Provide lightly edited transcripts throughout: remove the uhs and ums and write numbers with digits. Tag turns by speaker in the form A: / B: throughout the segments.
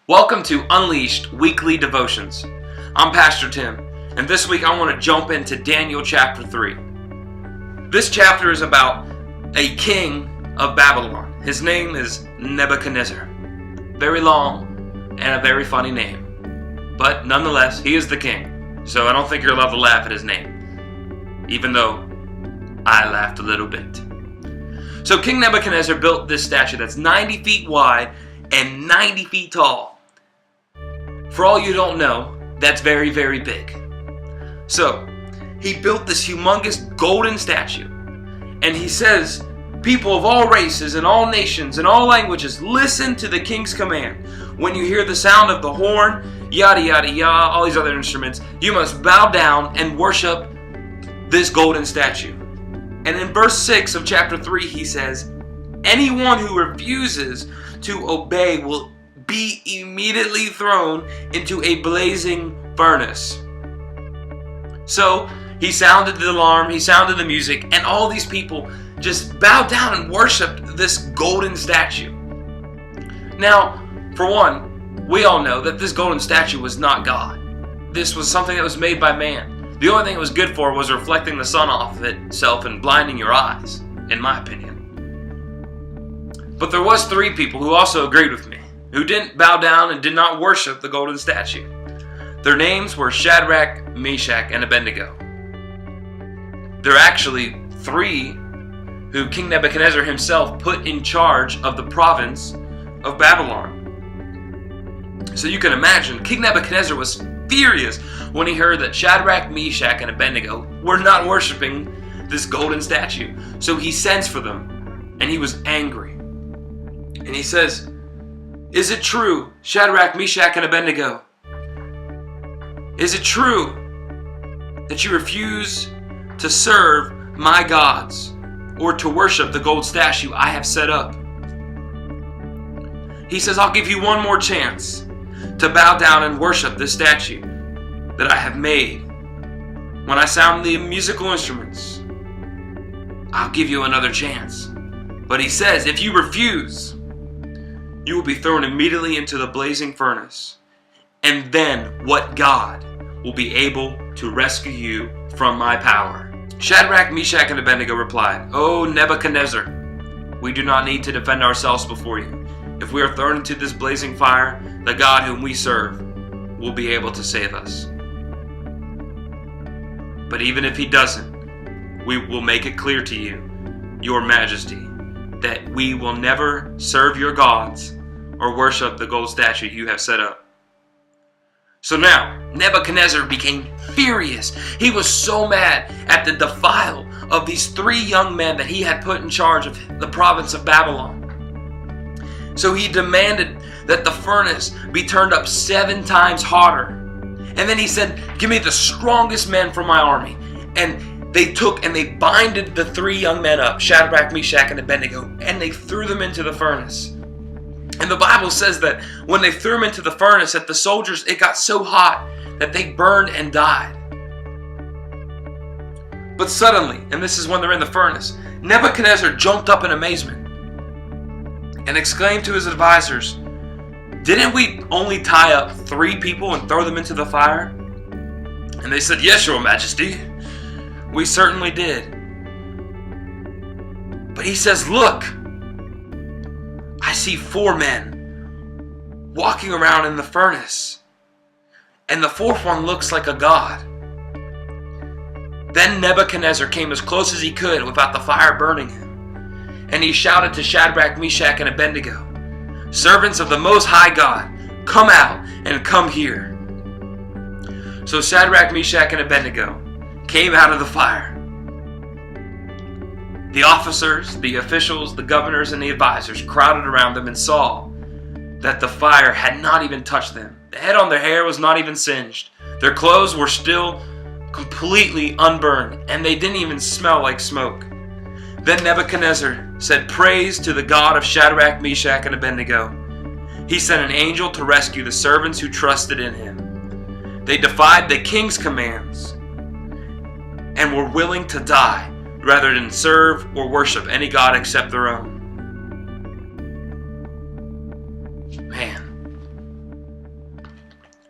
A: Welcome to Unleashed Weekly Devotions. I'm Pastor Tim, and this week I want to jump into Daniel chapter 3. This chapter is about a king of Babylon. His name is Nebuchadnezzar. Very long and a very funny name, but nonetheless, he is the king, so I don't think you're allowed to laugh at his name, even though I laughed a little bit. So King Nebuchadnezzar built this statue that's 90 feet wide and 90 feet tall. For all you don't know, that's very, very big. So, he built this humongous golden statue. And he says, people of all races and all nations and all languages, listen to the king's command. When you hear the sound of the horn, yada yada yada, all these other instruments, you must bow down and worship this golden statue. And in verse 6 of chapter 3, he says, anyone who refuses to obey will be immediately thrown into a blazing furnace. So he sounded the alarm, he sounded the music, and all these people just bowed down and worshiped this golden statue. Now, for one, we all know that this golden statue was not God. This was something that was made by man. The only thing it was good for was reflecting the sun off of itself and blinding your eyes, in my opinion. But there was three people who also agreed with me, who didn't bow down and did not worship the golden statue. Their names were Shadrach, Meshach, and Abednego. There are actually three who King Nebuchadnezzar himself put in charge of the province of Babylon. So you can imagine, King Nebuchadnezzar was furious when he heard that Shadrach, Meshach, and Abednego were not worshiping this golden statue. So he sends for them, and he was angry. And he says, is it true, Shadrach, Meshach, and Abednego? Is it true that you refuse to serve my gods or to worship the gold statue I have set up? He says, I'll give you one more chance to bow down and worship this statue that I have made. When I sound the musical instruments, I'll give you another chance. But he says, if you refuse, you will be thrown immediately into the blazing furnace. And then what God will be able to rescue you from my power? Shadrach, Meshach, and Abednego replied, O Nebuchadnezzar, we do not need to defend ourselves before you. If we are thrown into this blazing fire, the God whom we serve will be able to save us. But even if he doesn't, we will make it clear to you, your majesty, that we will never serve your gods or worship the gold statue you have set up. So now, Nebuchadnezzar became furious. He was so mad at the defile of these three young men that he had put in charge of the province of Babylon. So he demanded that the furnace be turned up 7 times hotter. And then he said, give me the strongest men from my army. And they took and they binded the 3 young men up, Shadrach, Meshach, and Abednego, and they threw them into the furnace. And the Bible says that when they threw them into the furnace, that the soldiers, it got so hot that they burned and died. But suddenly, and this is when they're in the furnace, Nebuchadnezzar jumped up in amazement and exclaimed to his advisors, didn't we only tie up 3 people and throw them into the fire? And they said, yes, your majesty. We certainly did. But he says, look, I see 4 men walking around in the furnace, and the 4th one looks like a god. Then Nebuchadnezzar came as close as he could without the fire burning him, and he shouted to Shadrach, Meshach, and Abednego, servants of the Most High God, come out and come here. So Shadrach, Meshach, and Abednego came out of the fire. The officers, the officials, the governors, and the advisors crowded around them and saw that the fire had not even touched them. The head on their hair was not even singed. Their clothes were still completely unburned, and they didn't even smell like smoke. Then Nebuchadnezzar said, praise to the God of Shadrach, Meshach, and Abednego. He sent an angel to rescue the servants who trusted in him. They defied the king's commands and were willing to die rather than serve or worship any god except their own. Man,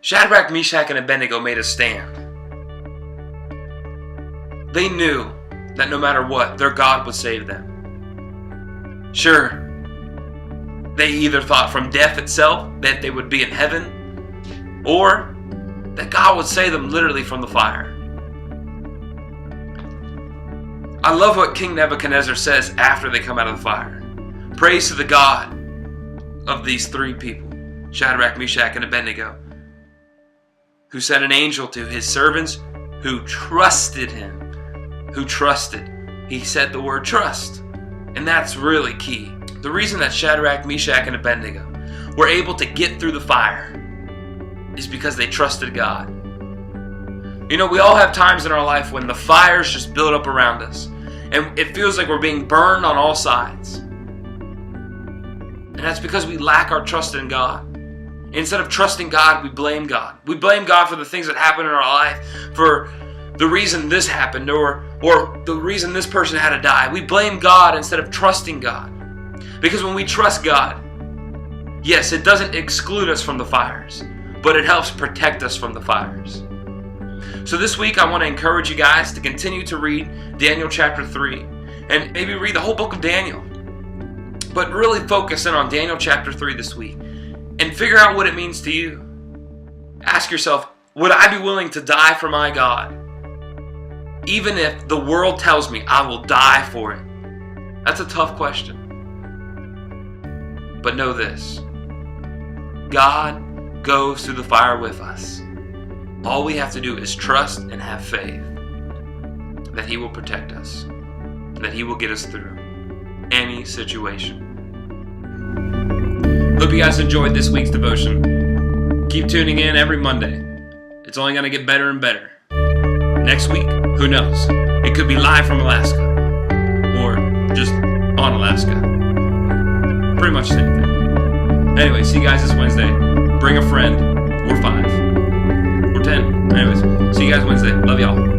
A: Shadrach, Meshach, and Abednego made a stand. They knew that no matter what, their God would save them. Sure, they either thought from death itself that they would be in heaven, or that God would save them literally from the fire. I love what King Nebuchadnezzar says after they come out of the fire. Praise to the God of these three people, Shadrach, Meshach, and Abednego, who sent an angel to his servants who trusted him. Who trusted. He said the word trust. And that's really key. The reason that Shadrach, Meshach, and Abednego were able to get through the fire is because they trusted God. You know, we all have times in our life when the fires just build up around us. And it feels like we're being burned on all sides. And that's because we lack our trust in God. Instead of trusting God, we blame God. We blame God for the things that happen in our life, for the reason this happened, or the reason this person had to die. We blame God instead of trusting God. Because when we trust God, yes, it doesn't exclude us from the fires, but it helps protect us from the fires. So this week I want to encourage you guys to continue to read Daniel chapter 3 and maybe read the whole book of Daniel. But really focus in on Daniel chapter 3 this week and figure out what it means to you. Ask yourself, would I be willing to die for my God? Even if the world tells me I will die for it. That's a tough question. But know this. God goes through the fire with us. All we have to do is trust and have faith that He will protect us, that He will get us through any situation. Hope you guys enjoyed this week's devotion. Keep tuning in every Monday. It's only going to get better and better. Next week, who knows? It could be live from Alaska or just on Alaska. Pretty much the same thing. Anyway, see you guys this Wednesday. Bring a friend or 5 or 10. Anyways, see you guys Wednesday. Love y'all.